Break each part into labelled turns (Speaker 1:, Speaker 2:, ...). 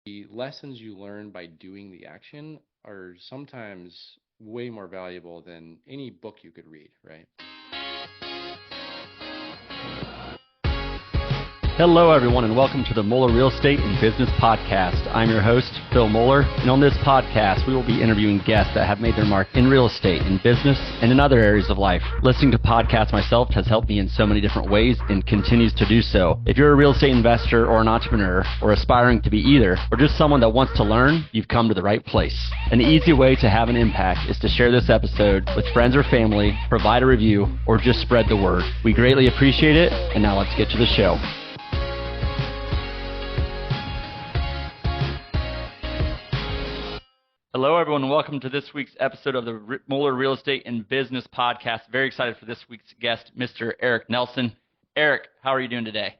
Speaker 1: the lessons you learn by doing the action are sometimes way more valuable than any book you could read, right?
Speaker 2: Hello, everyone, and welcome to the Moeller Real Estate and Business Podcast. I'm your host, Phil Moeller, and on this podcast, we will be interviewing guests that have made their mark in real estate, in business, and in other areas of life. Listening to podcasts myself has helped me in so many different ways and continues to do so. If you're a real estate investor or an entrepreneur, or aspiring to be either, or just someone that wants to learn, you've come to the right place. An easy way to have an impact is to share this episode with friends or family, provide a review, or just spread the word. We greatly appreciate it, and now let's get to the show. Hello, everyone, and welcome to this week's episode of the Moeller Real Estate and Business Podcast. Very excited for this week's guest, Mr. Eric Nelson. Eric, how are you doing today?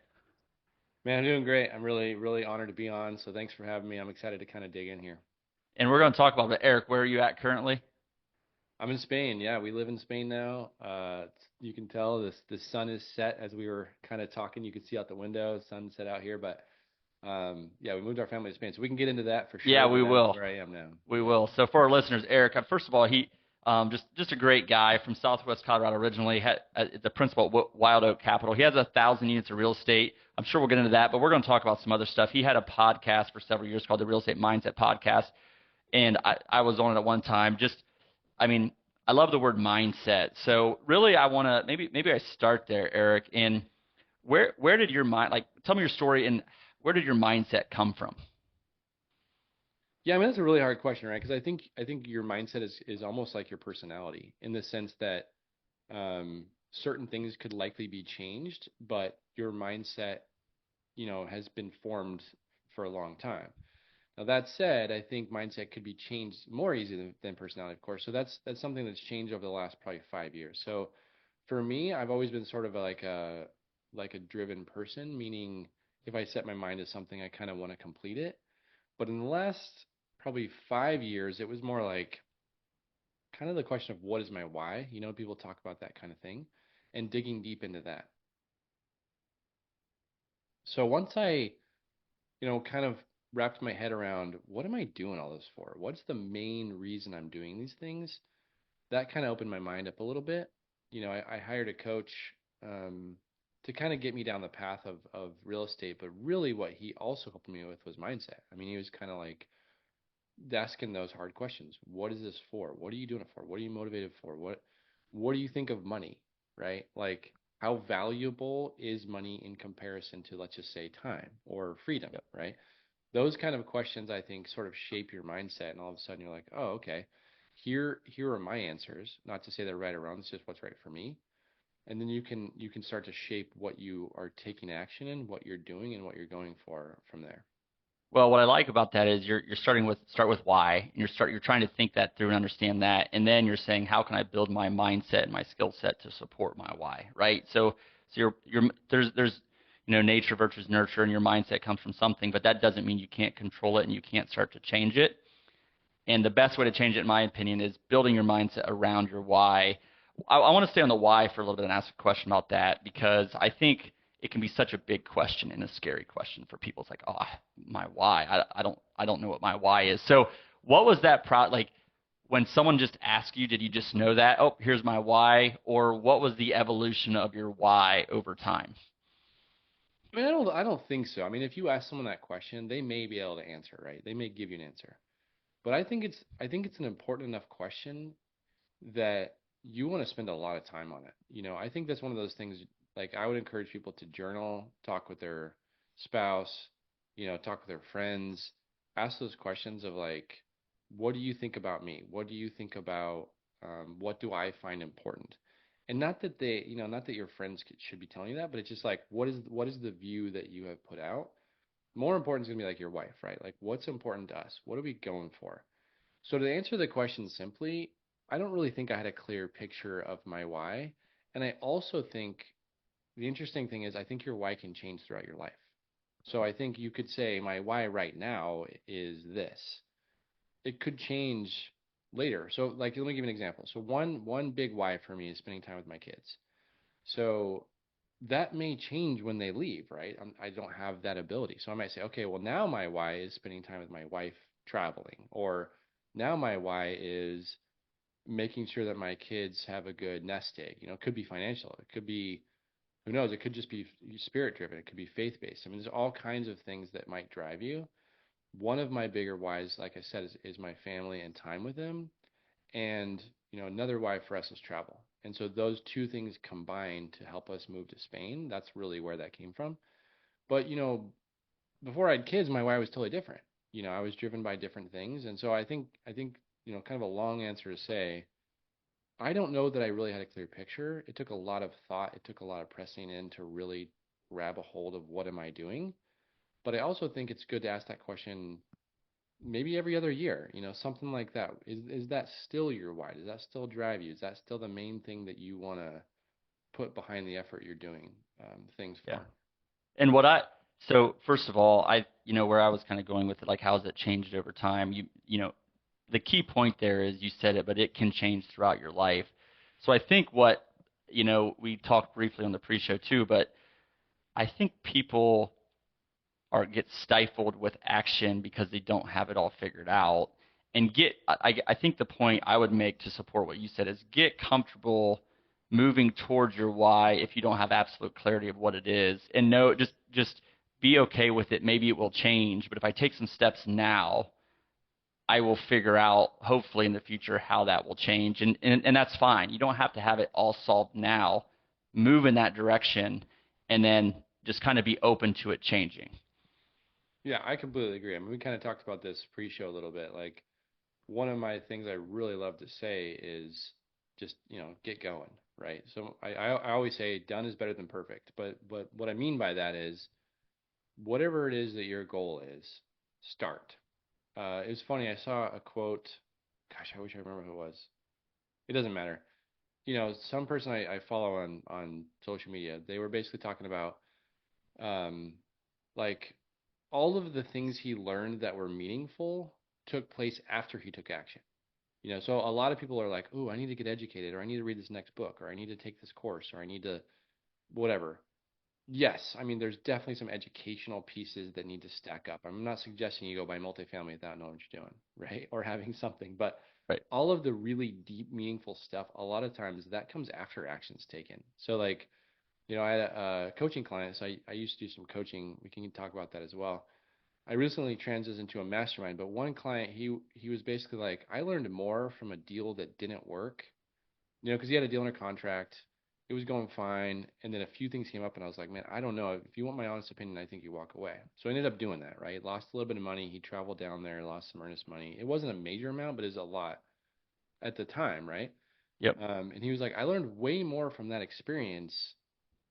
Speaker 1: Man, I'm doing great. I'm really honored to be on, so thanks for having me. I'm excited to kind of dig in here.
Speaker 2: And we're going to talk about it. Eric, where are you at currently?
Speaker 1: I'm in Spain. Yeah, we live in Spain now. You can tell the sun is set as we were kind of talking. You could see out the window, sun set out here, but yeah, we moved our family to Spain, so we can get into that for sure.
Speaker 2: Yeah, we will.
Speaker 1: Where I am now.
Speaker 2: We will. So for our listeners, Eric, first of all, he just a great guy from Southwest Colorado originally. The principal at Wild Oak Capital. He has 1,000 units of real estate. I'm sure we'll get into that, but we're going to talk about some other stuff. He had a podcast for several years called the Real Estate Mindset Podcast, and I was on it at one time. I love the word mindset. So really, I want to maybe I start there, Eric. And where did your mind tell me your story and where did your mindset come from?
Speaker 1: Yeah, I mean, that's a really hard question, right? Because I think your mindset is almost like your personality in the sense that certain things could likely be changed, but your mindset, has been formed for a long time. Now that said, I think mindset could be changed more easy than personality, of course. So that's something that's changed over the last probably 5 years. So for me, I've always been sort of like a driven person, meaning if I set my mind to something, I kind of want to complete it. But in the last probably 5 years, it was more like kind of the question of what is my why? People talk about that kind of thing and digging deep into that. So once I, kind of wrapped my head around what am I doing all this for? What's the main reason I'm doing these things? That kind of opened my mind up a little bit. I hired a coach to kind of get me down the path of real estate, but really what he also helped me with was mindset. I mean, he was kind of like asking those hard questions. What is this for? What are you doing it for? What are you motivated for? What do you think of money, right? Like how valuable is money in comparison to, let's just say, time or freedom,
Speaker 2: Yep.
Speaker 1: right? Those kind of questions I think sort of shape your mindset, and all of a sudden you're like, oh, okay, here are my answers. Not to say they're right or wrong, it's just what's right for me. And then you can start to shape what you are taking action in, what you're doing, and what you're going for from there.
Speaker 2: Well, what I like about that is you're start with why, and you're trying to think that through and understand that, and then you're saying how can I build my mindset and my skill set to support my why, right? So there's nature versus nurture, and your mindset comes from something, but that doesn't mean you can't control it and you can't start to change it. And the best way to change it, in my opinion, is building your mindset around your why. I want to stay on the why for a little bit and ask a question about that because I think it can be such a big question and a scary question for people. It's like, oh, my why. I don't know what my why is. So what was that like when someone just asked you, did you just know that? Oh, here's my why, or what was the evolution of your why over time?
Speaker 1: I mean, I don't think so. I mean, if you ask someone that question, they may be able to answer, right? They may give you an answer. But I think it's an important enough question that you want to spend a lot of time on it. I think that's one of those things, like I would encourage people to journal, talk with their spouse, talk with their friends, ask those questions of like, what do you think about me? What do you think about what do I find important? And not that not that your friends should be telling you that, but it's just like, what is the view that you have put out? More important is going to be like your wife, right? Like, what's important to us? What are we going for? So to answer the question simply, I don't really think I had a clear picture of my why. And I also think the interesting thing is I think your why can change throughout your life. So I think you could say my why right now is this. It could change later. So like let me give you an example. So one big why for me is spending time with my kids. So that may change when they leave, right? I don't have that ability. So I might say, okay, well, now my why is spending time with my wife traveling, or now my why is making sure that my kids have a good nest egg. It could be financial. It could be, who knows? It could just be spirit driven. It could be faith based. I mean, there's all kinds of things that might drive you. One of my bigger whys, like I said, is my family and time with them. And, another why for us is travel. And so those two things combined to help us move to Spain. That's really where that came from. But, before I had kids, my why was totally different. I was driven by different things. And so I think, kind of a long answer to say, I don't know that I really had a clear picture. It took a lot of thought. It took a lot of pressing in to really grab a hold of what am I doing. But I also think it's good to ask that question maybe every other year, something like that. Is that still your why? Does that still drive you? Is that still the main thing that you want to put behind the effort you're doing things
Speaker 2: Yeah.
Speaker 1: for?
Speaker 2: And what I so first of all, where I was kind of going with it, like how has it changed over time? The key point there is you said it, but it can change throughout your life. So I think we talked briefly on the pre-show too, but I think people or get stifled with action because they don't have it all figured out. And I think the point I would make to support what you said is get comfortable moving towards your why if you don't have absolute clarity of what it is, and know just be okay with it. Maybe it will change, but if I take some steps now, I will figure out hopefully in the future how that will change, and that's fine. You don't have to have it all solved now. Move in that direction, and then just kind of be open to it changing.
Speaker 1: Yeah, I completely agree. I mean, we kind of talked about this pre-show a little bit. Like, one of my things I really love to say is just, get going, right? So I always say done is better than perfect. But what I mean by that is whatever it is that your goal is, start. It was funny. I saw a quote. Gosh, I wish I remember who it was. It doesn't matter. Some person I follow on social media, they were basically talking about um, like all of the things he learned that were meaningful took place after he took action. So a lot of people are like, "Oh, I need to get educated, or I need to read this next book, or I need to take this course, or I need to whatever." Yes, I mean, there's definitely some educational pieces that need to stack up. I'm not suggesting you go buy multifamily without knowing what you're doing, right? Or having something, but
Speaker 2: Right.
Speaker 1: all of the really deep, meaningful stuff, a lot of times that comes after action's taken. So, like, I had a coaching client, so I used to do some coaching. We can talk about that as well. I recently transitioned to a mastermind, but one client, he was basically like, I learned more from a deal that didn't work, because he had a deal under contract. It was going fine, and then a few things came up, and I was like, man, I don't know. If you want my honest opinion, I think you walk away. So I ended up doing that, right? Lost a little bit of money. He traveled down there, lost some earnest money. It wasn't a major amount, but it was a lot at the time, right?
Speaker 2: Yep.
Speaker 1: And he was like, I learned way more from that experience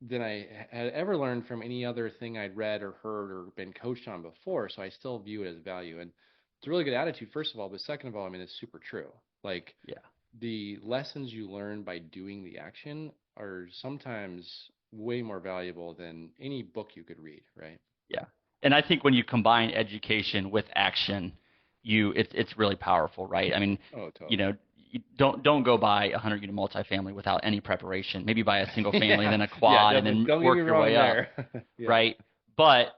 Speaker 1: than I had ever learned from any other thing I'd read or heard or been coached on before. So I still view it as value. And it's a really good attitude, first of all, but second of all, I mean, it's super true. Like,
Speaker 2: Yeah.
Speaker 1: the lessons you learn by doing the action are sometimes way more valuable than any book you could read, right?
Speaker 2: Yeah. And I think when you combine education with action, it's really powerful, right? I mean,
Speaker 1: Oh,
Speaker 2: you
Speaker 1: totally.
Speaker 2: know, you don't go buy a 100-unit multifamily without any preparation. Maybe buy a single family,
Speaker 1: Yeah,
Speaker 2: then a
Speaker 1: yeah,
Speaker 2: quad, and
Speaker 1: definitely.
Speaker 2: then
Speaker 1: Don't get me
Speaker 2: work your
Speaker 1: wrong
Speaker 2: way up,
Speaker 1: there. Yeah.
Speaker 2: right? But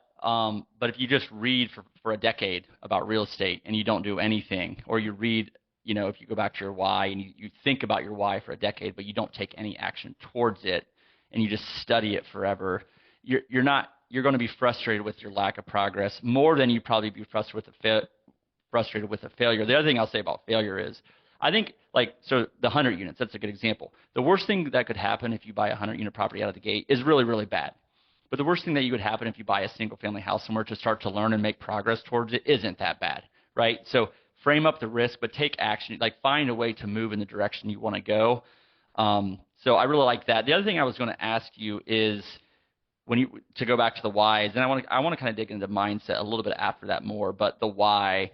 Speaker 2: if you just read for a decade about real estate and you don't do anything, or you read, if you go back to your why and you think about your why for a decade, but you don't take any action towards it, and you just study it forever, you're going to be frustrated with your lack of progress more than you probably be frustrated with a failure. The other thing I'll say about failure is, I think, so the 100 units, that's a good example. The worst thing that could happen if you buy a 100-unit property out of the gate is really, really bad. But the worst thing that you would happen if you buy a single family house somewhere to start to learn and make progress towards it isn't that bad, right? So frame up the risk, but take action. Like, find a way to move in the direction you want to go. So I really like that. The other thing I was going to ask you is, to go back to the whys, and I want to kind of dig into mindset a little bit after that more, but the why,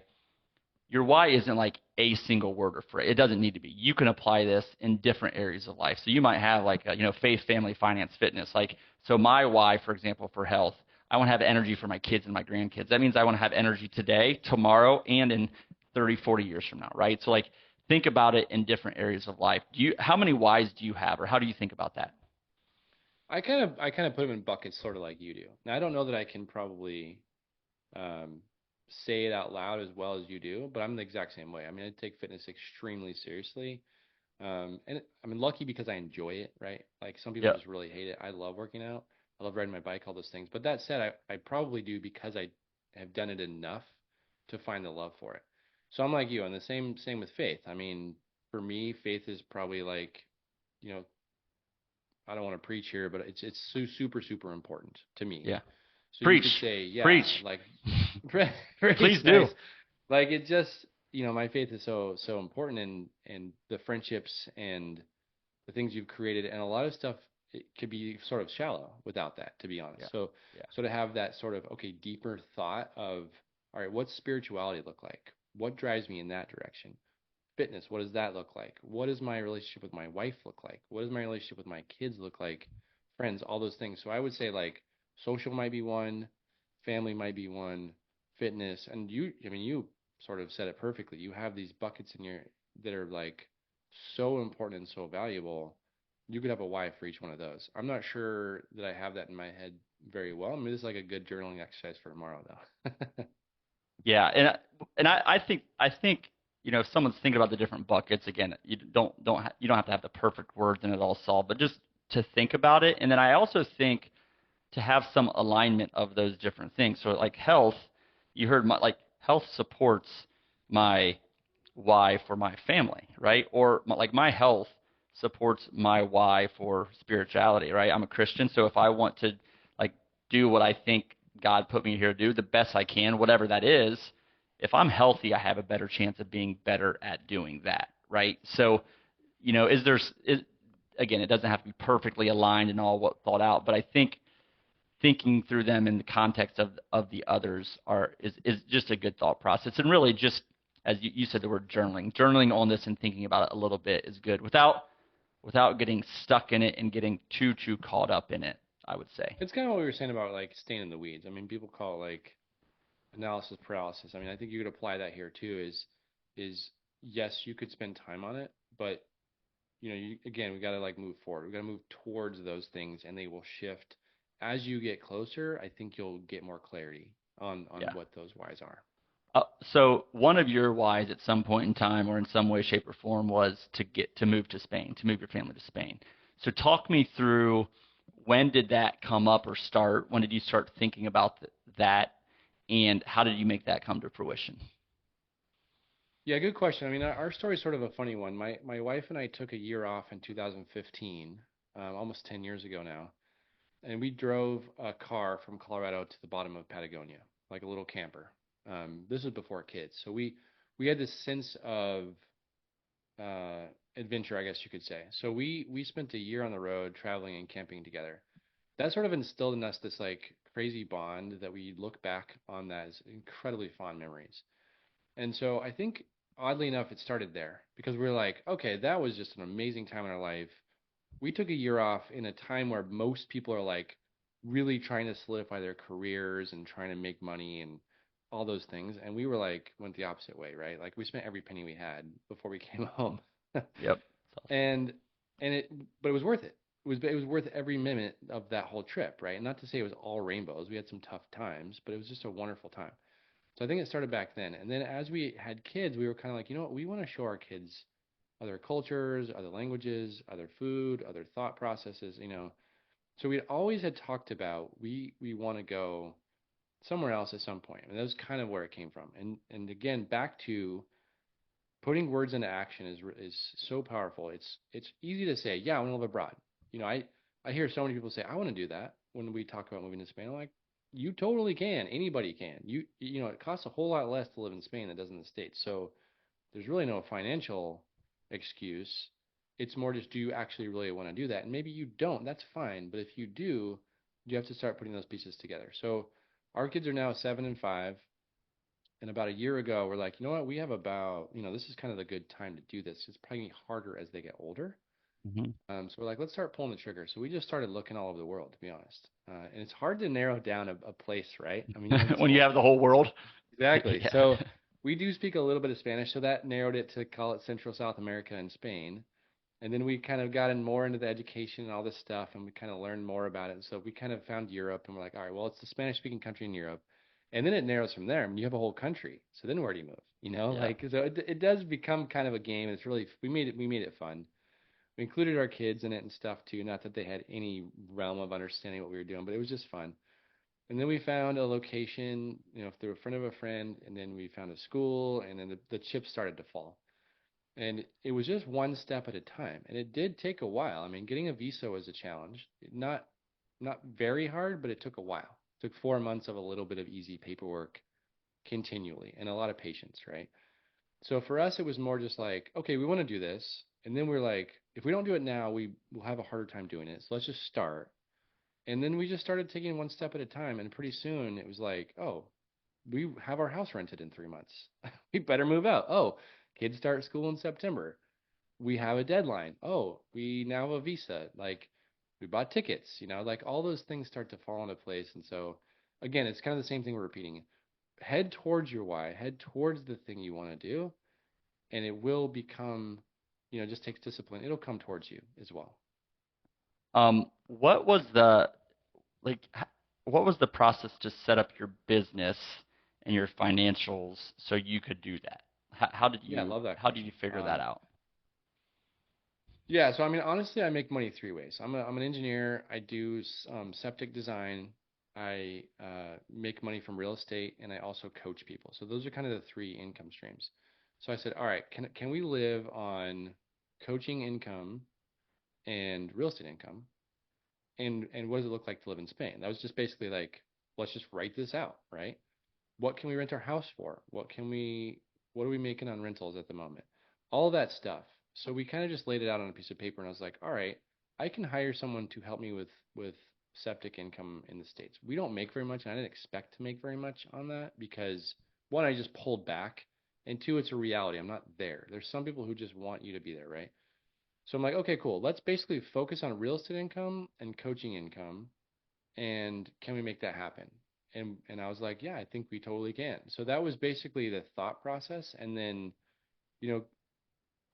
Speaker 2: your why isn't like a single word or phrase. It doesn't need to be. You can apply this in different areas of life. So you might have like faith, family, finance, fitness. Like, so my why, for example, for health, I want to have energy for my kids and my grandkids. That means I want to have energy today, tomorrow, and in 30, 40 years from now, right? So, like, think about it in different areas of life. How many whys do you have, or how do you think about that?
Speaker 1: I kind of put them in buckets, sort of like you do. Now I don't know that I can probably um, say it out loud as well as you do, but I'm the exact same way. I mean, I take fitness extremely seriously. And I'm lucky because I enjoy it, right? Like some people
Speaker 2: Yep.
Speaker 1: just really hate it. I love working out. I love riding my bike, all those things. But that said, I probably do because I have done it enough to find the love for it. So I'm like you, and the same with faith. I mean, for me, faith is probably like, you know, I don't want to preach here, but it's super super important to me.
Speaker 2: Yeah.
Speaker 1: So you could
Speaker 2: Preach.
Speaker 1: say, yeah,
Speaker 2: Preach.
Speaker 1: like
Speaker 2: Please
Speaker 1: preach,
Speaker 2: do.
Speaker 1: nice. Like it just, my faith is so important, and the friendships and the things you've created, and a lot of stuff it could be sort of shallow without that, to be
Speaker 2: Yeah.
Speaker 1: honest. So
Speaker 2: Yeah.
Speaker 1: to have that sort of okay deeper thought of, all right, what's spirituality look like? What drives me in that direction? Fitness, what does that look like? What does my relationship with my wife look like? What does my relationship with my kids look like? Friends, all those things. So I would say like social might be one, family might be one, fitness, and I mean, you sort of said it perfectly. You have these buckets in your that are like so important and so valuable. You could have a why for each one of those. I'm not sure that I have that in my head very well. I mean, this is like a good journaling exercise for tomorrow, though.
Speaker 2: Yeah, and I think if someone's thinking about the different buckets again, you don't have to have the perfect words and it all solved, but just to think about it. And then I also think to have some alignment of those different things. So like health, you heard my like health supports my why for my family, right? Or like my health supports my why for spirituality, right? I'm a Christian, so if I want to like do what I think God put me here to do, the best I can, whatever that is, if I'm healthy, I have a better chance of being better at doing that, right? So, is there is again, it doesn't have to be perfectly aligned and all what thought out, but I think thinking through them in the context of the others is just a good thought process. And really just as you said the word journaling on this and thinking about it a little bit is good without getting stuck in it and getting too caught up in it, I would say.
Speaker 1: It's kind of what we were saying about like staying in the weeds. I mean, people call it like analysis paralysis. I mean, I think you could apply that here too. Is yes, you could spend time on it, but again, we got to like move forward. We got to move towards those things, and they will shift as you get closer. I think you'll get more clarity on
Speaker 2: Yeah.
Speaker 1: what those whys are.
Speaker 2: So one of your whys at some point in time or in some way, shape, or form was to move to Spain, to move your family to Spain. So talk me through when did that come up or start? When did you start thinking about that, and how did you make that come to fruition?
Speaker 1: Yeah, good question. I mean, our story is sort of a funny one. My wife and I took a year off in 2015, almost 10 years ago now, and we drove a car from Colorado to the bottom of Patagonia, like a little camper. This was before kids, so we had this sense of uh, adventure, I guess you could say. So we spent a year on the road traveling and camping together. That sort of instilled in us this like crazy bond that we look back on that as incredibly fond memories. And so I think oddly enough, it started there because we were like, okay, that was just an amazing time in our life. We took a year off in a time where most people are like really trying to solidify their careers and trying to make money and all those things. And we were like, went the opposite way, right? Like we spent every penny we had before we came home.
Speaker 2: Yep. That's awesome.
Speaker 1: and but it was worth it. It was worth every minute of that whole trip, right? And not to say it was all rainbows. We had some tough times, but it was just a wonderful time. So I think it started back then. And then as we had kids, we were kind of like, you know what? We want to show our kids other cultures, other languages, other food, other thought processes. So we always had talked about we want to go somewhere else at some point. And that was kind of where it came from. And again, back to putting words into action is so powerful. It's easy to say, yeah, I want to live abroad. I hear so many people say, I want to do that when we talk about moving to Spain. I'm like, you totally can. Anybody can. It costs a whole lot less to live in Spain than it does in the States. So there's really no financial excuse. It's more just, do you actually really want to do that? And maybe you don't. That's fine. But if you do, you have to start putting those pieces together. So our kids are now 7 and 5. And about a year ago, we're like, you know what? We have this is kind of the good time to do this. It's probably harder as they get older.
Speaker 2: Hmm.
Speaker 1: So we're like, let's start pulling the trigger. So we just started looking all over the world, to be honest. And it's hard to narrow down a place, right? I mean, you have this
Speaker 2: When you
Speaker 1: whole
Speaker 2: have the whole world.
Speaker 1: exactly.
Speaker 2: Yeah.
Speaker 1: So we do speak a little bit of Spanish, so that narrowed it to call it Central South America and Spain. And then we kind of got in more into the education and all this stuff, and we kind of learned more about it. And so we kind of found Europe, and we're like, all right, well, it's the Spanish-speaking country in Europe, and then it narrows from there. I mean, you have a whole country, so then where do you move?
Speaker 2: Yeah.
Speaker 1: Like so it does become kind of a game. It's really we made it fun. We included our kids in it and stuff too. Not that they had any realm of understanding what we were doing, but it was just fun. And then we found a location, through a friend of a friend, and then we found a school, and then the chips started to fall. And it was just one step at a time. And it did take a while. I mean, getting a visa was a challenge. Not very hard, but it took a while. It took 4 months of a little bit of easy paperwork continually and a lot of patience, right? So for us, it was more just like, okay, we want to do this. And then we're like, if we don't do it now, we will have a harder time doing it. So let's just start. And then we just started taking one step at a time. And pretty soon it was like, oh, we have our house rented in 3 months. We better move out. Oh, kids start school in September. We have a deadline. Oh, we now have a visa. Like we bought tickets, like all those things start to fall into place. And so again, it's kind of the same thing we're repeating. Head towards your why, head towards the thing you want to do, and it will become, just takes discipline. It'll come towards you as well.
Speaker 2: What was the like what was the process to set up your business and your financials so you could do that? How did
Speaker 1: Yeah, I
Speaker 2: you
Speaker 1: love that
Speaker 2: how did you
Speaker 1: question.
Speaker 2: figure that out?
Speaker 1: Yeah, so I mean, honestly, I make money three ways. I'm an engineer. I do septic design. I make money from real estate, and I also coach people. So those are kind of the three income streams. So I said, all right, can we live on coaching income and real estate income? And what does it look like to live in Spain? That was just basically like, let's just write this out, right? What can we rent our house for? What are we making on rentals at the moment? All that stuff. So we kind of just laid it out on a piece of paper and I was like, all right, I can hire someone to help me with septic income in the States. We don't make very much, and I didn't expect to make very much on that because one, I just pulled back, and two, it's a reality. I'm not there. There's some people who just want you to be there, right? So I'm like, okay, cool. Let's basically focus on real estate income and coaching income, and can we make that happen? And I was like, yeah, I think we totally can. So that was basically the thought process. And then, you know,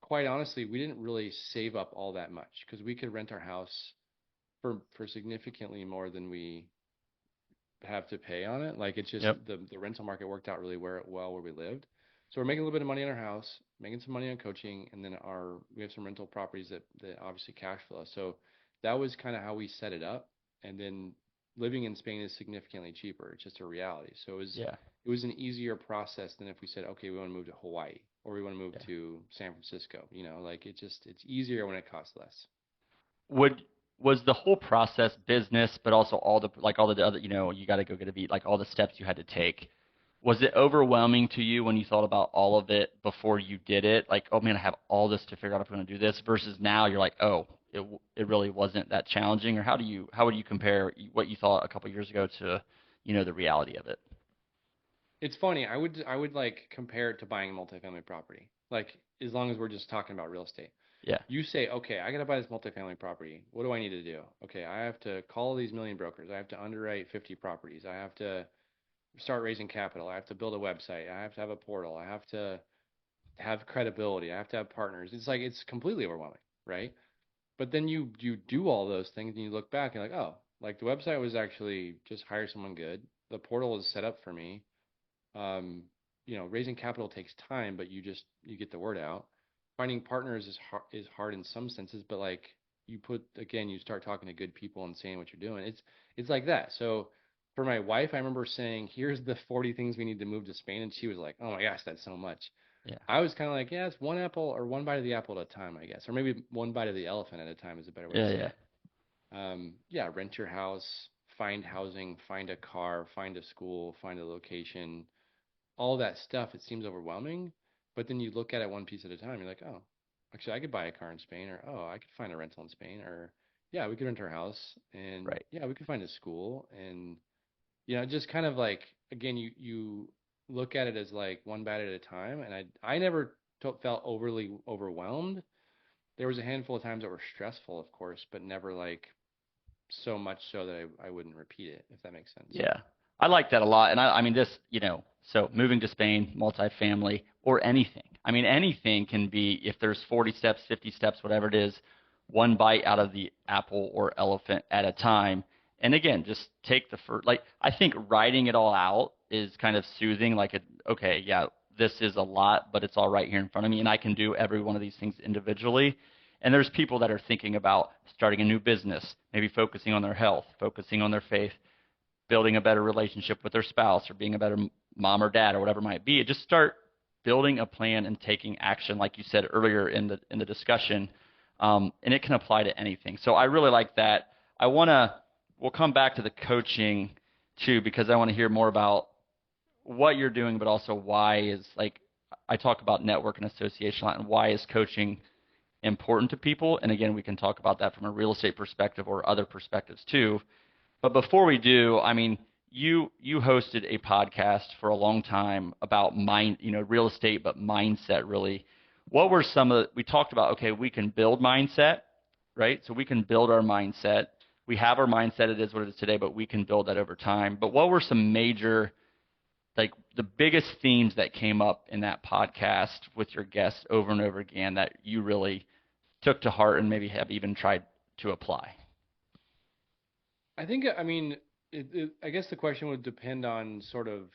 Speaker 1: quite honestly, we didn't really save up all that much because we could rent our house for significantly more than we have to pay on it. Like it's just
Speaker 2: Yep.
Speaker 1: the rental market worked out really well where we lived. So we're making a little bit of money on our house, making some money on coaching, and then we have some rental properties that obviously cash flow us. So that was kind of how we set it up. And then living in Spain is significantly cheaper. It's just a reality. So
Speaker 2: Yeah.
Speaker 1: it was an easier process than if we said, okay, we want to move to Hawaii or we want to move
Speaker 2: Yeah.
Speaker 1: to San Francisco. Like it's easier when it costs less.
Speaker 2: Would was the whole process business, but also all the other, you got to go get a beat, like all the steps you had to take. Was it overwhelming to you when you thought about all of it before you did it? Like, oh man, I have all this to figure out if I'm going to do this. Versus now, you're like, oh, it really wasn't that challenging. Or how would you compare what you thought a couple years ago to, the reality of it?
Speaker 1: It's funny. I would like compare it to buying a multifamily property. Like as long as we're just talking about real estate.
Speaker 2: Yeah.
Speaker 1: You say, okay, I gotta buy this multifamily property. What do I need to do? Okay, I have to call these million brokers. I have to underwrite 50 properties. I have to start raising capital. I have to build a website. I have to have a portal. I have to have credibility. I have to have partners. It's like it's completely overwhelming, right? But then you do all those things and you look back and you're like, oh, like the website was actually just hire someone good. The portal is set up for me. um, Raising capital takes time, but you get the word out. Finding partners is hard in some senses, but like you start talking to good people and saying what you're doing. It's like that. So for my wife, I remember saying, "Here's the 40 things we need to move to Spain," and she was like, "Oh my gosh, that's so much."
Speaker 2: Yeah.
Speaker 1: I was kind of like, "Yeah, it's one apple or one bite of the apple at a time, I guess, or maybe one bite of the elephant at a time is a better way to
Speaker 2: Yeah.
Speaker 1: say
Speaker 2: Yeah.
Speaker 1: it." Yeah, rent your house, find housing, find a car, find a school, find a location, all that stuff, it seems overwhelming. But then you look at it one piece at a time. You're like, oh, actually, I could buy a car in Spain, or oh, I could find a rental in Spain, or yeah, we could rent our house, and
Speaker 2: Right.
Speaker 1: yeah, we could find a school, and just kind of like again, you look at it as like one bite at a time. And I never felt overly overwhelmed. There was a handful of times that were stressful, of course, but never like so much so that I wouldn't repeat it, if that makes sense.
Speaker 2: Yeah. I like that a lot. And I mean, so moving to Spain, multifamily, or anything. I mean, anything can be, if there's 40 steps, 50 steps, whatever it is, one bite out of the apple or elephant at a time. And again, just take the first, like, I think writing it all out is kind of soothing. Like, okay, yeah, this is a lot, but it's all right here in front of me. And I can do every one of these things individually. And there's people that are thinking about starting a new business, maybe focusing on their health, focusing on their faith, building a better relationship with their spouse, or being a better mom or dad, or whatever it might be. Just start building a plan and taking action, like you said earlier in the discussion, and it can apply to anything. So I really like that. We'll come back to the coaching too, because I want to hear more about what you're doing, but also why is, like, I talk about network and association a lot, and why is coaching important to people. And again, we can talk about that from a real estate perspective or other perspectives too. But before we do, I mean, you hosted a podcast for a long time about real estate, but mindset really. What were some of we talked about, okay, we can build mindset, right? So we can build our mindset. We have our mindset, it is what it is today, but we can build that over time. But what were some major, like, the biggest themes that came up in that podcast with your guests over and over again that you really took to heart and maybe have even tried to apply?
Speaker 1: I think, I mean, I guess the question would depend on sort of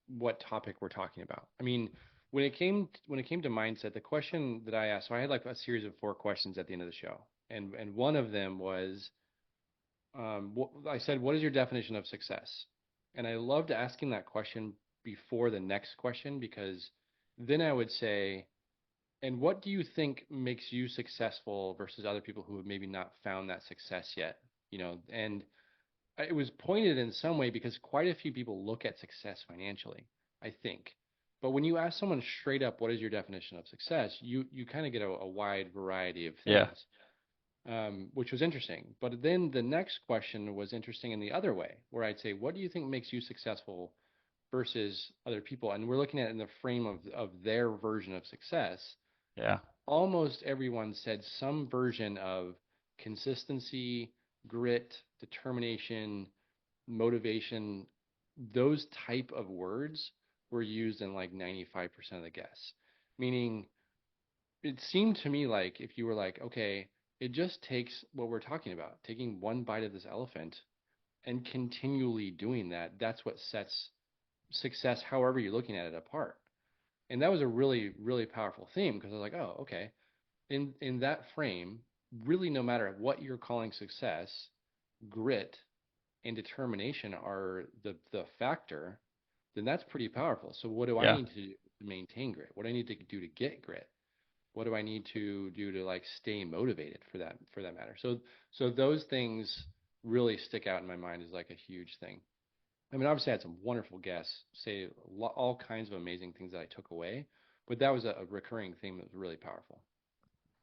Speaker 1: what topic we're talking about. I mean, when it came to mindset, the question that I asked, so I had like a series of 4 questions at the end of the show, and one of them was, I said, what is your definition of success? And I loved asking that question before the next question, because then I would say, and what do you think makes you successful versus other people who have maybe not found that success yet? And it was pointed in some way because quite a few people look at success financially, I think. But when you ask someone straight up, what is your definition of success? You kind of get a wide variety of
Speaker 2: Yeah,
Speaker 1: things, which was interesting. But then the next question was interesting in the other way, where I'd say, what do you think makes you successful versus other people? And we're looking at it in the frame of their version of success.
Speaker 2: yeah,
Speaker 1: Almost everyone said some version of consistency, grit, determination, motivation. Those type of words were used in like 95% of the guests. Meaning, it seemed to me like if you were like, okay, it just takes what we're talking about, taking one bite of this elephant and continually doing that, that's what sets success, however you're looking at it, apart. And that was a really, really powerful theme, because I was like, oh, okay. In that frame, really, no matter what you're calling success, grit and determination are the factor, then that's pretty powerful. So what do I
Speaker 2: yeah.
Speaker 1: need to do to maintain grit? What do I need to do to get grit? What do I need to do to like stay motivated for that matter? So those things really stick out in my mind as like a huge thing. I mean, obviously I had some wonderful guests say all kinds of amazing things that I took away, but that was a recurring theme that was really powerful.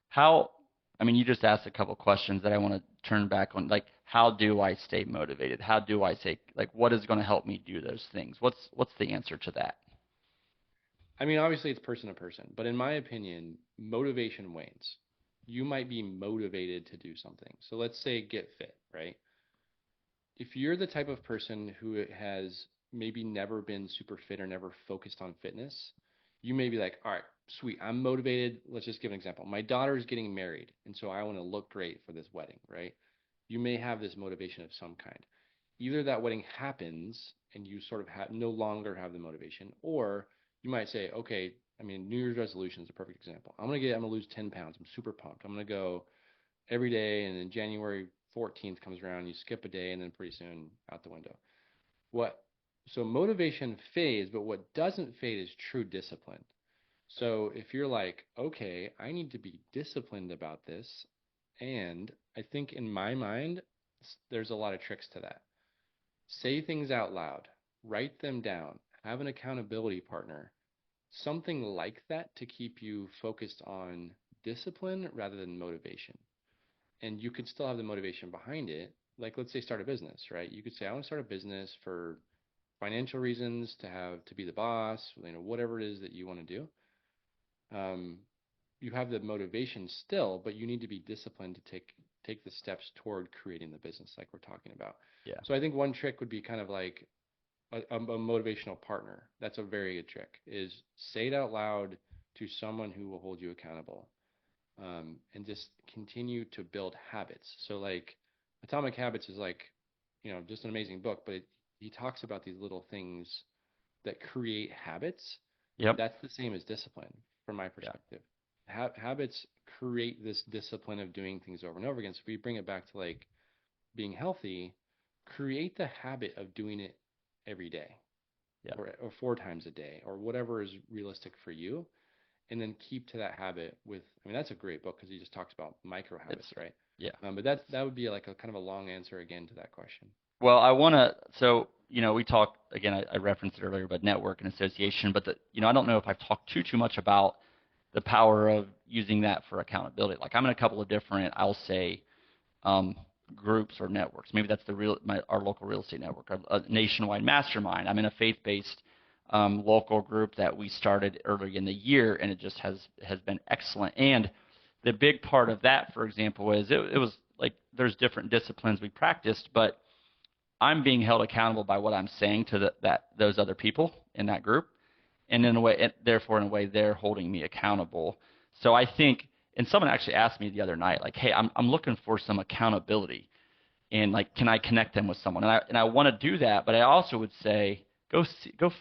Speaker 2: How, I mean, you just asked a couple questions that I want to turn back on. Like, how do I stay motivated? How do I say, like, what is going to help me do those things? What's the answer to that?
Speaker 1: I mean, obviously it's person to person, but in my opinion, motivation wanes. You might be motivated to do something. So let's say get fit, right? If you're the type of person who has maybe never been super fit or never focused on fitness, you may be like, all right, sweet, I'm motivated. Let's just give an example. My daughter is getting married, and so I want to look great for this wedding, right? You may have this motivation of some kind. Either that wedding happens and you sort of no longer have the motivation, or you might say, okay, I mean, New Year's resolution is a perfect example. I'm gonna lose 10 pounds. I'm super pumped. I'm gonna go every day, and then January 14th comes around, you skip a day, and then pretty soon out the window. What so motivation fades, but what doesn't fade is true discipline. So if you're like, okay, I need to be disciplined about this, and I think in my mind, there's a lot of tricks to that. Say things out loud, write them down, have an accountability partner, something like that to keep you focused on discipline rather than motivation. And you could still have the motivation behind it. Like, let's say start a business, right? You could say, I want to start a business for financial reasons, to be the boss, whatever it is that you want to do. Um, you have the motivation still, but you need to be disciplined to take the steps toward creating the business like we're talking about.
Speaker 2: Yeah.
Speaker 1: So I think one trick would be kind of like a motivational partner. That's a very good trick. Is say it out loud to someone who will hold you accountable, and just continue to build habits. So like Atomic Habits is like, just an amazing book, but he talks about these little things that create habits.
Speaker 2: Yep.
Speaker 1: That's the same as discipline from my
Speaker 2: Yeah.
Speaker 1: perspective. Habits create this discipline of doing things over and over again. So if we bring it back to like being healthy, create the habit of doing it every day,
Speaker 2: Yeah.
Speaker 1: or 4 times a day, or whatever is realistic for you, and then keep to that habit with. I mean, that's a great book because he just talks about micro habits,
Speaker 2: It's
Speaker 1: right?
Speaker 2: yeah.
Speaker 1: But that would be like a kind of a long answer again to that question.
Speaker 2: Well, I want to, so, we talked, again, I referenced it earlier, but network and association, but I don't know if I've talked too much about the power of using that for accountability. Like I'm in a couple of different, I'll say, um, groups or networks. Maybe that's our local real estate network, a nationwide mastermind. I'm in a faith-based local group that we started early in the year, and it just has been excellent. And the big part of that, for example, is it was like there's different disciplines we practiced, but I'm being held accountable by what I'm saying to those other people in that group, and in a way, therefore, in a way, they're holding me accountable. So I think, and someone actually asked me the other night, like, hey, I'm looking for some accountability, and like, can I connect them with someone? And I want to do that, but I also would say, go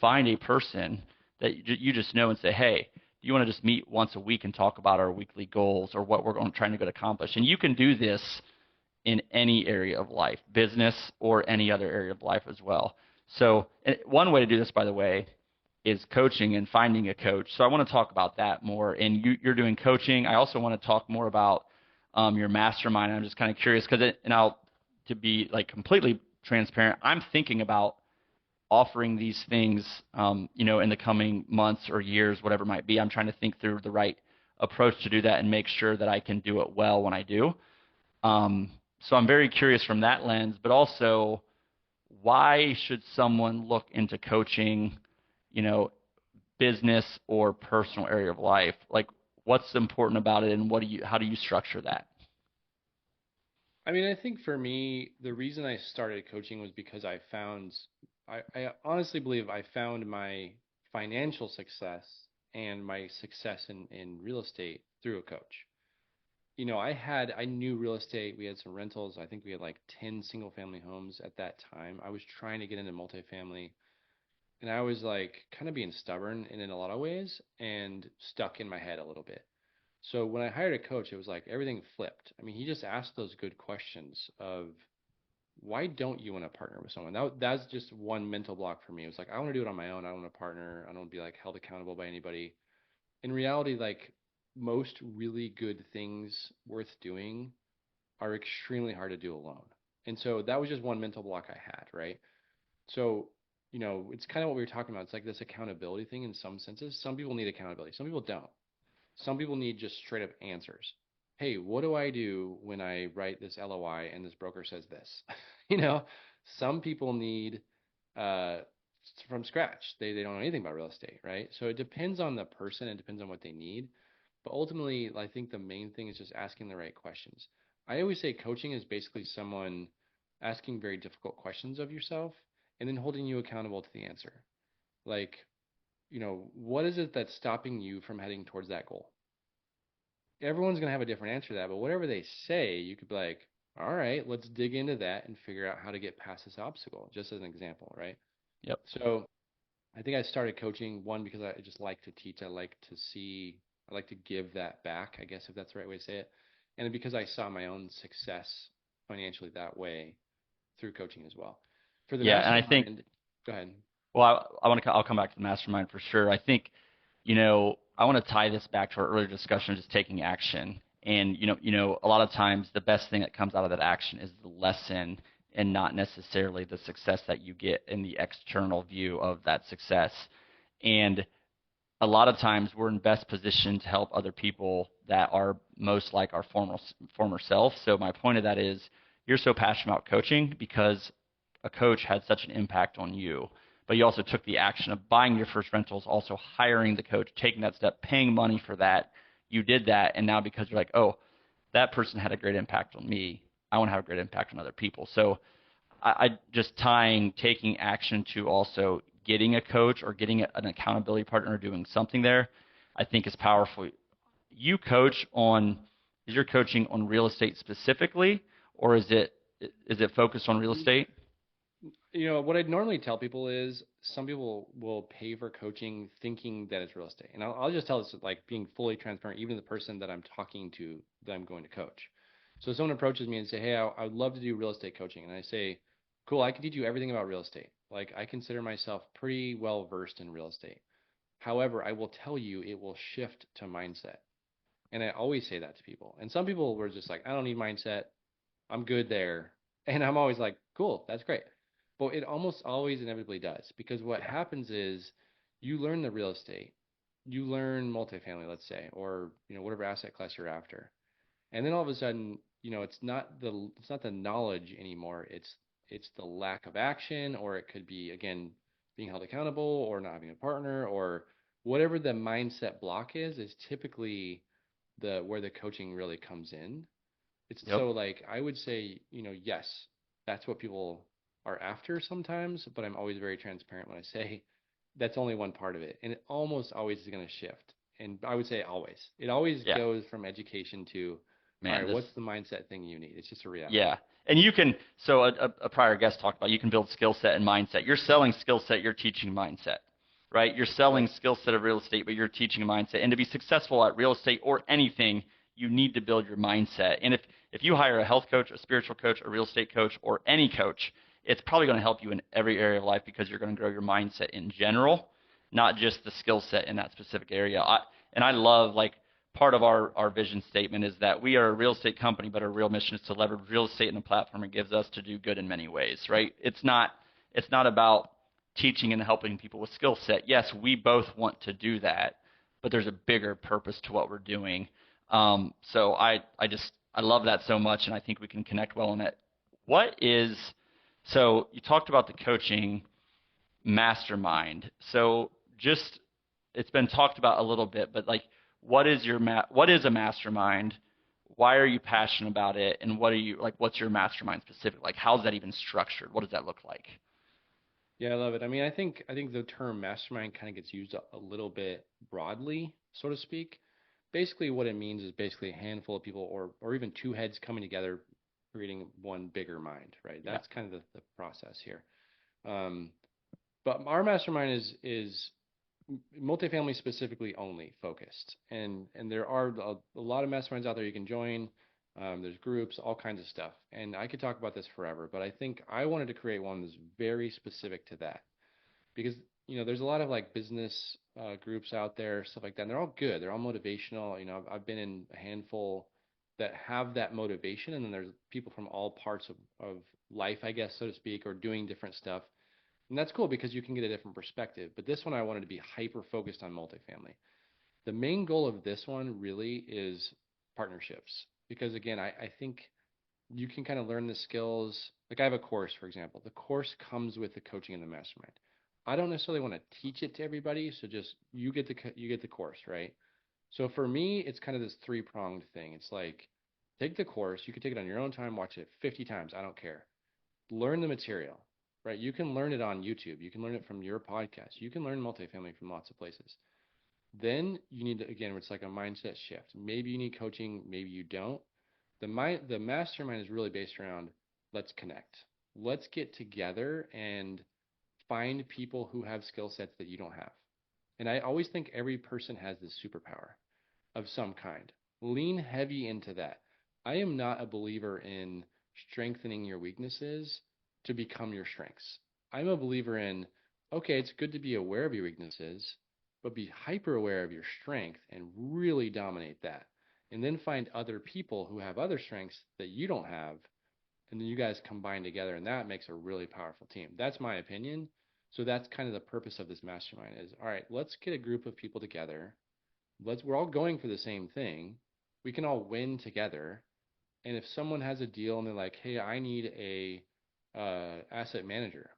Speaker 2: find a person that you just know and say, hey, do you want to just meet once a week and talk about our weekly goals or what we're trying to go to accomplish? And you can do this in any area of life, business or any other area of life as well. So one way to do this, by the way, is coaching and finding a coach. So I want to talk about that more. And you're doing coaching. I also want to talk more about your mastermind. I'm just kind of curious because, to be like completely transparent, I'm thinking about offering these things, in the coming months or years, whatever it might be. I'm trying to think through the right approach to do that and make sure that I can do it well when I do. Um, so I'm very curious from that lens, but also why should someone look into coaching, you know, business or personal area of life? Like what's important about it and how do you structure that?
Speaker 1: I mean, I think for me, the reason I started coaching was because I honestly believe I found my financial success and my success in real estate through a coach. I knew real estate. We had some rentals. I think we had like 10 single family homes at that time. I was trying to get into multifamily, and I was like kind of being stubborn in a lot of ways and stuck in my head a little bit. So when I hired a coach, it was like everything flipped. I mean, he just asked those good questions of why don't you want to partner with someone? That's just one mental block for me. It was like I want to do it on my own. I don't want to partner. I don't want to be like held accountable by anybody. In reality, like most really good things worth doing are extremely hard to do alone. And so that was just one mental block I had, right? So, it's kind of what we were talking about. It's like this accountability thing in some senses. Some people need accountability, some people don't. Some people need just straight up answers. Hey, what do I do when I write this LOI and this broker says this? you know, some people need uh, from scratch. They don't know anything about real estate, right? So it depends on the person. It depends on what they need. But ultimately, I think the main thing is just asking the right questions. I always say coaching is basically someone asking very difficult questions of yourself and then holding you accountable to the answer. Like, what is it that's stopping you from heading towards that goal? Everyone's going to have a different answer to that, but whatever they say, you could be like, all right, let's dig into that and figure out how to get past this obstacle, just as an example, right?
Speaker 2: Yep.
Speaker 1: So I think I started coaching one because I just like to teach. I like to give that back, I guess, if that's the right way to say it. And because I saw my own success financially that way through coaching as well. For the
Speaker 2: Yeah. And I think,
Speaker 1: mastermind, go ahead.
Speaker 2: well, I'll come back to the mastermind for sure. I think, I want to tie this back to our earlier discussion of just taking action. And, a lot of times the best thing that comes out of that action is the lesson and not necessarily the success that you get in the external view of that success. And a lot of times we're in best position to help other people that are most like our former self. So my point of that is you're so passionate about coaching because a coach had such an impact on you, but you also took the action of buying your first rentals, also hiring the coach, taking that step, paying money for that. You did that, and now because you're like, oh, that person had a great impact on me, I want to have a great impact on other people. So I just tying taking action to also getting a coach or getting an accountability partner doing something there, I think is powerful. You coach on, is your coaching on real estate specifically, or is it focused on real estate?
Speaker 1: What I'd normally tell people is some people will pay for coaching thinking that it's real estate. And I'll just tell this like being fully transparent, even the person that I'm talking to that I'm going to coach. So someone approaches me and say, hey, I would love to do real estate coaching. And I say, cool, I can teach you everything about real estate. Like I consider myself pretty well versed in real estate. However, I will tell you it will shift to mindset. And I always say that to people. And some people were just like, I don't need mindset. I'm good there. And I'm always like, cool, that's great. But it almost always inevitably does because what
Speaker 2: Yeah.
Speaker 1: happens is you learn the real estate, you learn multifamily, let's say, or whatever asset class you're after. And then all of a sudden, it's not the knowledge anymore. It's the lack of action, or it could be again being held accountable or not having a partner or whatever the mindset block is typically the where the coaching really comes in. It's
Speaker 2: Yep.
Speaker 1: so like I would say, yes, that's what people are after sometimes, but I'm always very transparent when I say that's only one part of it. And it almost always is going to shift. And I would say always. It always
Speaker 2: Yeah.
Speaker 1: goes from education to, all
Speaker 2: Man,
Speaker 1: right,
Speaker 2: this.
Speaker 1: what's the mindset thing you need? It's just a reality.
Speaker 2: Yeah. And you can, so a prior guest talked about you can build skill set and mindset. You're selling skill set, you're teaching mindset, right? You're selling
Speaker 1: Yep.
Speaker 2: skill set of real estate, but you're teaching a mindset. And to be successful at real estate or anything, you need to build your mindset. And if you hire a health coach, a spiritual coach, a real estate coach, or any coach, it's probably going to help you in every area of life because you're going to grow your mindset in general, not just the skill set in that specific area. And I love like part of our vision statement is that we are a real estate company, but our real mission is to leverage real estate and the platform it gives us to do good in many ways, right? It's not about teaching and helping people with skill set. Yes, we both want to do that, but there's a bigger purpose to what we're doing. So I love that so much, and I think we can connect well on it. What is so you talked about the coaching mastermind. So just it's been talked about a little bit, but like what is a mastermind? Why are you passionate about it? And what are you like what's your mastermind specific? Like how's that even structured? What does that look like?
Speaker 1: Yeah, I love it. I mean, I think the term mastermind kind of gets used a little bit broadly, so to speak. Basically, what it means is basically a handful of people or even two heads coming together, creating one bigger mind, right?
Speaker 2: Yeah.
Speaker 1: That's kind of the process here. Um, but our mastermind is multifamily specifically only focused, and there are a lot of masterminds out there you can join. There's groups, all kinds of stuff, and I could talk about this forever. But I think I wanted to create one that's very specific to that because there's a lot of like business groups out there, stuff like that. And they're all good. They're all motivational. I've been in a handful that have that motivation, and then there's people from all parts of life, I guess, so to speak, or doing different stuff. And that's cool because you can get a different perspective. But this one, I wanted to be hyper focused on multifamily. The main goal of this one really is partnerships because again, I think you can kind of learn the skills. Like I have a course, for example. The course comes with the coaching and the mastermind. I don't necessarily want to teach it to everybody, so just you get the course, right? So for me, it's kind of this three-pronged thing. It's like take the course, you can take it on your own time, watch it 50 times, I don't care. Learn the material, right? You can learn it on YouTube, you can learn it from your podcast, you can learn multifamily from lots of places. Then you need to, again, it's like a mindset shift. Maybe you need coaching, maybe you don't. The mastermind is really based around let's connect. Let's get together and find people who have skill sets that you don't have. And I always think every person has this superpower of some kind. Lean heavy into that. I am not a believer in strengthening your weaknesses to become your strengths. I'm a believer in, okay, it's good to be aware of your weaknesses, but be hyper aware of your strength and really dominate that. And then find other people who have other strengths that you don't have. And then you guys combine together, and that makes a really powerful team. That's my opinion. So that's kind of the purpose of this mastermind is, all right, let's get a group of people together, we're all going for the same thing. We can all win together. And if someone has a deal and they're like, "Hey, I need a asset manager,"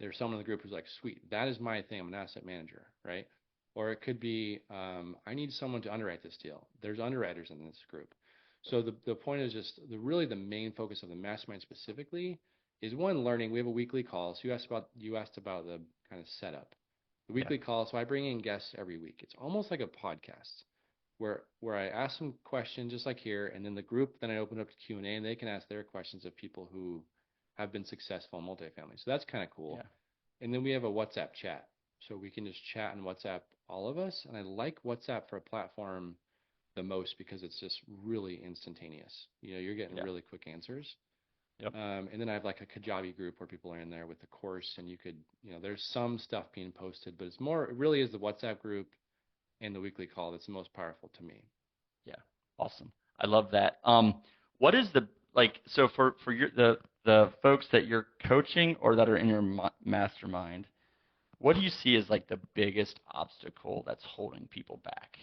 Speaker 1: there's someone in the group who's like, "Sweet, that is my thing. I'm an asset manager, right?" Or it could be, "I need someone to underwrite this deal." There's underwriters in this group. So the point is just really the main focus of the mastermind specifically is one, learning. We have a weekly call. So you asked about the kind of setup. The
Speaker 2: Yeah.
Speaker 1: weekly call. So I bring in guests every week. It's almost like a podcast where I ask them questions just like here, and then the group, then I open up to Q&A, and they can ask their questions of people who have been successful in multifamily. So that's kind of
Speaker 2: Yeah.
Speaker 1: cool. And then we have a WhatsApp chat. So we can just chat on WhatsApp, all of us. And I like WhatsApp for a platform the most because it's just really instantaneous. You're getting
Speaker 2: Yeah.
Speaker 1: really quick answers.
Speaker 2: Yep.
Speaker 1: And then I have like a Kajabi group where people are in there with the course, and there's some stuff being posted, but it really is the WhatsApp group and the weekly call that's the most powerful to me.
Speaker 2: Yeah. Awesome. I love that. What is the like so for the folks that you're coaching or that are in your mastermind, what do you see as like the biggest obstacle that's holding people back?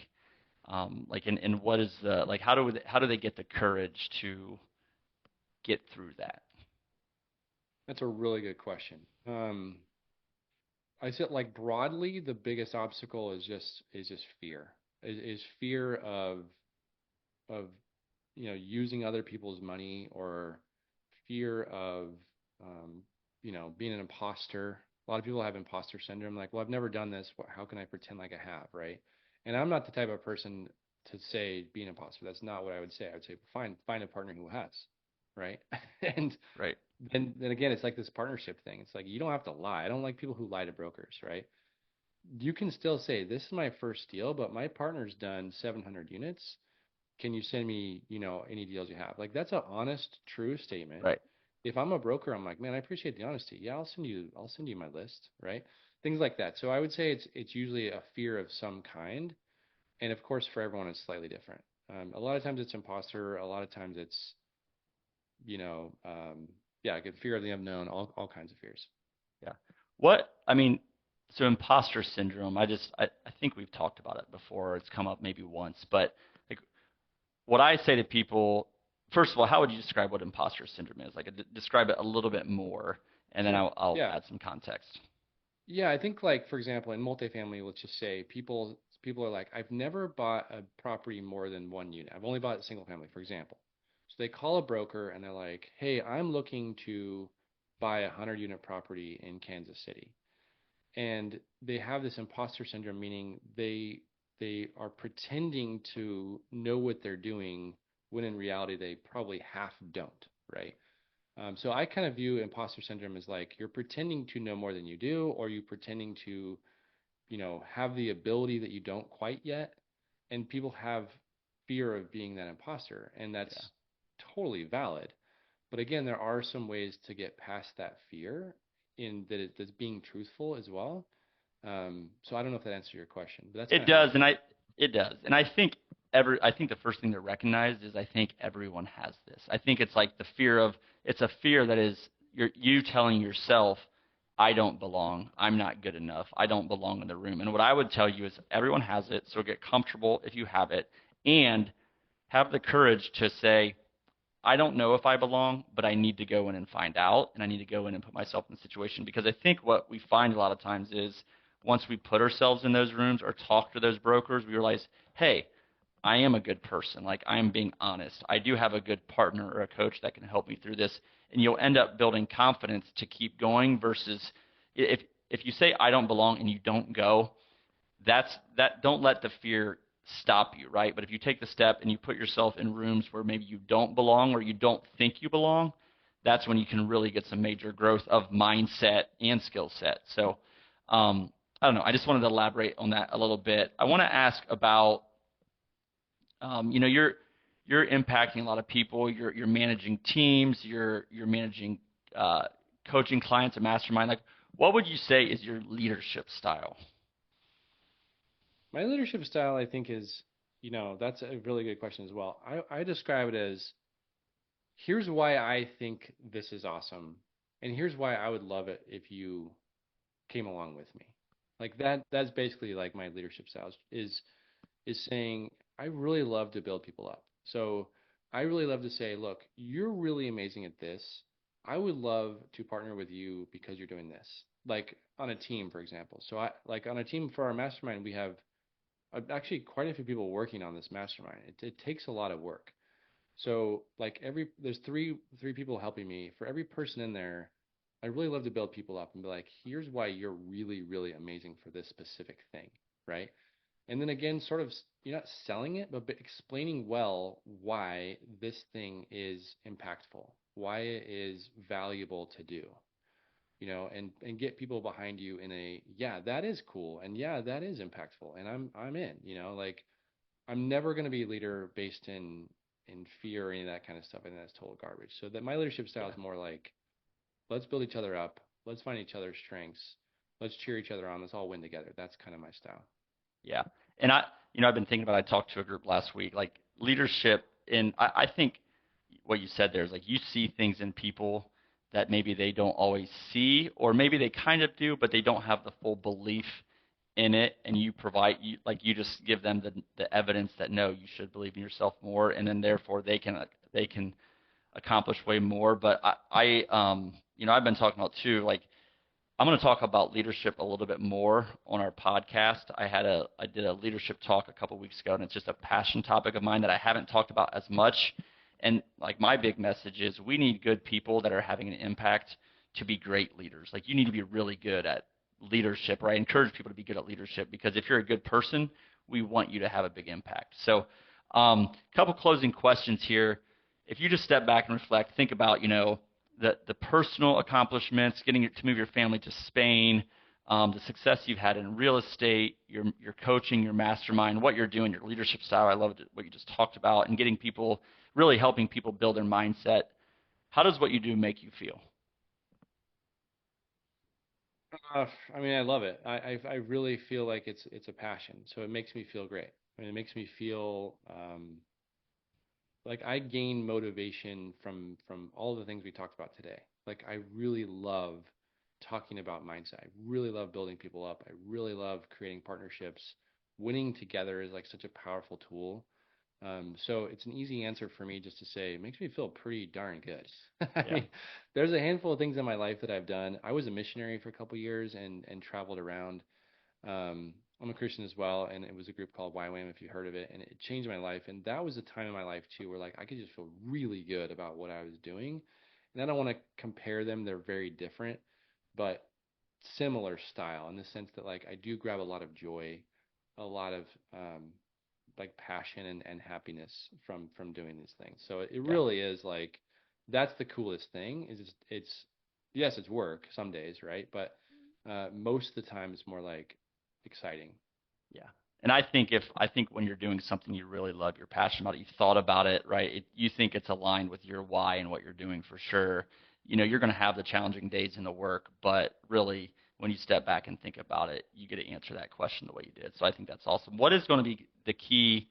Speaker 2: Like and what is the like how do they get the courage to get through that?
Speaker 1: That's a really good question. I said like broadly, the biggest obstacle is just fear. Is fear of using other people's money, or fear of being an imposter. A lot of people have imposter syndrome. Like, well, I've never done this. How can I pretend like I have, right? And I'm not the type of person to say be an imposter. That's not what I would say. I would say find a partner who has, right? And
Speaker 2: Right.
Speaker 1: then again, it's like this partnership thing. It's like you don't have to lie. I don't like people who lie to brokers, right? You can still say this is my first deal, but my partner's done 700 units. Can you send me, any deals you have? Like that's an honest, true statement.
Speaker 2: Right.
Speaker 1: If I'm a broker, I'm like, man, I appreciate the honesty. Yeah, I'll send you my list, right? Things like that. So I would say it's usually a fear of some kind, and of course, for everyone, it's slightly different. A lot of times it's imposter. A lot of times it's, yeah, again, fear of the unknown. All kinds of fears.
Speaker 2: Yeah. What I mean, so imposter syndrome, I think we've talked about it before. It's come up maybe once, but like what I say to people, first of all, how would you describe what imposter syndrome is? Like describe it a little bit more, and then
Speaker 1: Sure.
Speaker 2: I'll
Speaker 1: Yeah.
Speaker 2: add some context.
Speaker 1: Yeah, I think like for example, in multifamily, let's just say people are like, I've never bought a property more than one unit. I've only bought a single family, for example. So they call a broker and they're like, hey, I'm looking to buy a 100-unit property in Kansas City. And they have this imposter syndrome, meaning they are pretending to know what they're doing when in reality they probably half don't, right? So I kind of view imposter syndrome as like you're pretending to know more than you do, or you pretending to, have the ability that you don't quite yet. And people have fear of being that imposter, and
Speaker 2: Yeah.
Speaker 1: that's totally valid. But again, there are some ways to get past that fear in that that's being truthful as well. So I don't know if that answers your question, but that's kind
Speaker 2: It
Speaker 1: of how I
Speaker 2: does,
Speaker 1: view it.
Speaker 2: it does, and I think the first thing to recognize is I think everyone has this. I think it's like the fear of it's a fear that is you telling yourself, I don't belong, I'm not good enough, I don't belong in the room. And what I would tell you is everyone has it, so get comfortable if you have it, and have the courage to say, I don't know if I belong, but I need to go in and find out, and I need to go in and put myself in the situation because I think what we find a lot of times is once we put ourselves in those rooms or talk to those brokers, we realize, hey, I am a good person. Like I am being honest. I do have a good partner or a coach that can help me through this, and you'll end up building confidence to keep going versus if you say I don't belong and you don't go, that don't let the fear stop you, right? But if you take the step and you put yourself in rooms where maybe you don't belong or you don't think you belong, that's when you can really get some major growth of mindset and skill set. So I don't know. I just wanted to elaborate on that a little bit. I want to ask about, you're impacting a lot of people. You're managing teams. You're managing coaching clients at Mastermind. Like, what would you say is your leadership style?
Speaker 1: My leadership style, I think, is, that's a really good question as well. I describe it as here's why I think this is awesome, and here's why I would love it if you came along with me. Like that's basically like my leadership style is saying I really love to build people up. So I really love to say, look, you're really amazing at this. I would love to partner with you because you're doing this. Like on a team, for example. So I like on a team for our mastermind, we have actually quite a few people working on this mastermind. It takes a lot of work. So like there's three people helping me. For every person in there, I really love to build people up and be like, here's why you're really, really amazing for this specific thing, right? And then again, sort of, you're not selling it, but explaining well why this thing is impactful, why it is valuable to do, and get people behind you in a, yeah, that is cool, and yeah, that is impactful, and I'm in, like I'm never going to be a leader based in fear or any of that kind of stuff. I think that's total garbage. So that my leadership style
Speaker 2: Yeah.
Speaker 1: is more like, let's build each other up, let's find each other's strengths, let's cheer each other on, let's all win together. That's kind of my style.
Speaker 2: Yeah. And I've been thinking about, I talked to a group last week, like leadership. And I think what you said there is like you see things in people that maybe they don't always see, or maybe they kind of do, but they don't have the full belief in it. And you just give them the evidence that no, you should believe in yourself more. And then therefore they can accomplish way more. But I've been talking about too, like I'm going to talk about leadership a little bit more on our podcast. I did a leadership talk a couple of weeks ago, and it's just a passion topic of mine that I haven't talked about as much. And like my big message is, we need good people that are having an impact to be great leaders. Like you need to be really good at leadership, right? I encourage people to be good at leadership because if you're a good person, we want you to have a big impact. So, couple closing questions here. If you just step back and reflect, think about, the personal accomplishments, getting to move your family to Spain, the success you've had in real estate, your coaching, your mastermind, what you're doing, your leadership style. I loved what you just talked about, and getting people, really helping people build their mindset. How does what you do make you feel?
Speaker 1: I mean, I love it. I really feel like it's a passion, so it makes me feel great. I mean, it makes me feel like I gain motivation from all the things we talked about today. Like I really love talking about mindset. I really love building people up. I really love creating partnerships. Winning together is like such a powerful tool. So it's an easy answer for me just to say it makes me feel pretty darn good. I
Speaker 2: Yeah.
Speaker 1: mean, there's a handful of things in my life that I've done. I was a missionary for a couple years and traveled around. I'm a Christian as well, and it was a group called YWAM, if you heard of it, and it changed my life. And that was a time in my life too where like I could just feel really good about what I was doing. And I don't want to compare them; they're very different, but similar style in the sense that like I do grab a lot of joy, a lot of like passion and happiness from doing these things. So it
Speaker 2: Yeah.
Speaker 1: really is like that's the coolest thing is it's yes, it's work some days, right? But most of the time it's more like exciting.
Speaker 2: Yeah. And I think when you're doing something you really love, you're passionate about it, you've thought about it, right? You think it's aligned with your why and what you're doing for sure. You're going to have the challenging days in the work, but really, when you step back and think about it, you get to answer that question the way you did. So I think that's awesome. What is going to be the key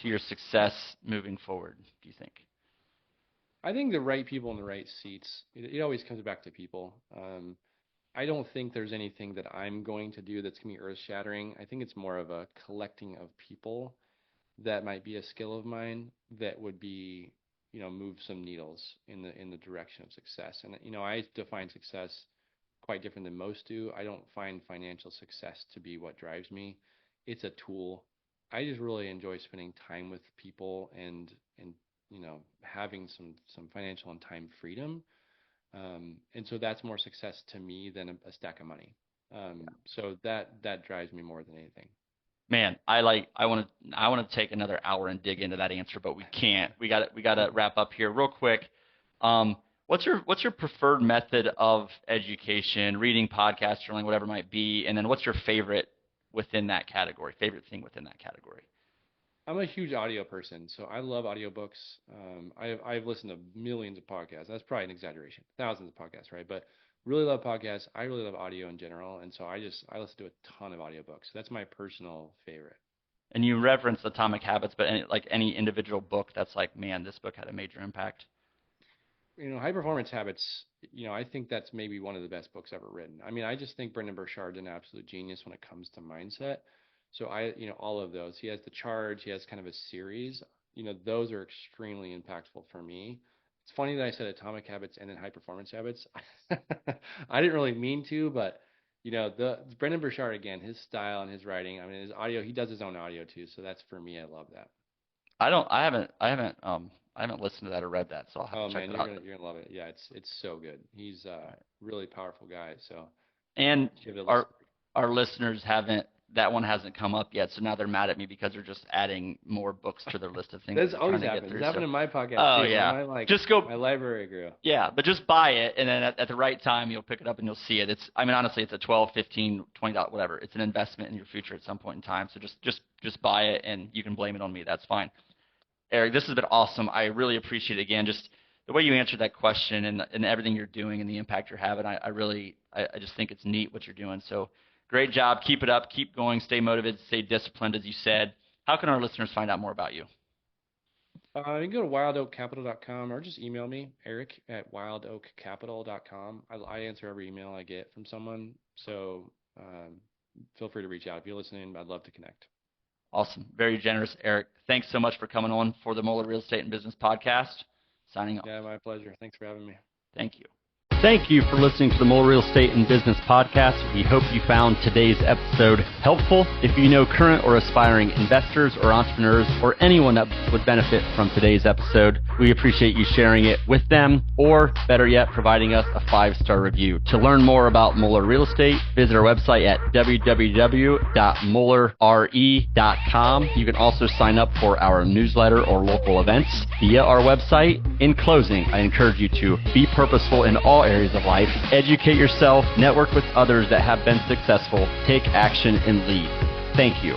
Speaker 2: to your success moving forward, do you think?
Speaker 1: I think the right people in the right seats. It always comes back to people. I don't think there's anything that I'm going to do that's going to be earth shattering. I think it's more of a collecting of people that might be a skill of mine that would be, move some needles in the direction of success. And I define success quite different than most do. I don't find financial success to be what drives me. It's a tool. I just really enjoy spending time with people and having some financial and time freedom. And so that's more success to me than a stack of money. So that drives me more than anything.
Speaker 2: Man, I want to take another hour and dig into that answer, but we can't. We got to wrap up here real quick. What's your preferred method of education, reading, podcast, journaling, whatever it might be, and then what's your favorite within that category? Favorite thing within that category?
Speaker 1: I'm a huge audio person, so I love audiobooks. I've listened to millions of podcasts. That's probably an exaggeration, thousands of podcasts, right? But really love podcasts. I really love audio in general, and so I listen to a ton of audiobooks. That's my personal favorite.
Speaker 2: And you referenced Atomic Habits, but any individual book that's like, man, this book had a major impact.
Speaker 1: High performance habits, I think that's maybe one of the best books ever written. I mean, I just think Brendan Burchard's an absolute genius when it comes to mindset. So all of those. He has the charge, he has kind of a series. Those are extremely impactful for me. It's funny that I said atomic habits and then high performance habits. I didn't really mean to, but the Brendan Burchard again, his style and his writing. His audio, he does his own audio too. So that's for me. I love that.
Speaker 2: I don't. I haven't. I haven't listened to that or read that, so I'll have
Speaker 1: Oh
Speaker 2: to check
Speaker 1: man,
Speaker 2: that out.
Speaker 1: you're gonna love it. Yeah, it's so good. He's
Speaker 2: All right.
Speaker 1: really powerful guy. So
Speaker 2: And
Speaker 1: give it a
Speaker 2: our
Speaker 1: listen.
Speaker 2: our listeners haven't that one hasn't come up yet, so now they're mad at me because they're just adding more books to their list of things that
Speaker 1: That's
Speaker 2: they're trying
Speaker 1: always
Speaker 2: to get
Speaker 1: happens. It's
Speaker 2: through. So,
Speaker 1: happened in my podcast
Speaker 2: oh
Speaker 1: too.
Speaker 2: yeah, just go.
Speaker 1: My library grew.
Speaker 2: Yeah, but just buy it, and then at the right time, you'll pick it up and you'll see it. I mean, honestly, it's a 12, 15, $20, whatever. It's an investment in your future at some point in time. So just buy it, and you can blame it on me. That's fine. Eric, this has been awesome. I really appreciate it again. Just the way you answered that question and everything you're doing and the impact you're having. I just think it's neat what you're doing. So great job. Keep it up. Keep going. Stay motivated. Stay disciplined, as you said. How can our listeners find out more about you?
Speaker 1: You can go to wildoakcapital.com or just email me, eric@wildoakcapital.com. I answer every email I get from someone. So feel free to reach out. If you're listening, I'd love to connect.
Speaker 2: Awesome. Very generous, Eric. Thanks so much for coming on for the Moeller Real Estate and Business Podcast. Signing off.
Speaker 1: Yeah, my pleasure. Thanks for having me.
Speaker 2: Thank you. Thank you for listening to the Moeller Real Estate and Business Podcast. We hope you found today's episode helpful. If you know current or aspiring investors or entrepreneurs or anyone that would benefit from today's episode, we appreciate you sharing it with them, or better yet, providing us a 5-star review. To learn more about Moeller Real Estate, visit our website at www.moellerre.com. You can also sign up for our newsletter or local events via our website. In closing, I encourage you to be purposeful in all areas of life, educate yourself, network with others that have been successful, take action, and lead. Thank you.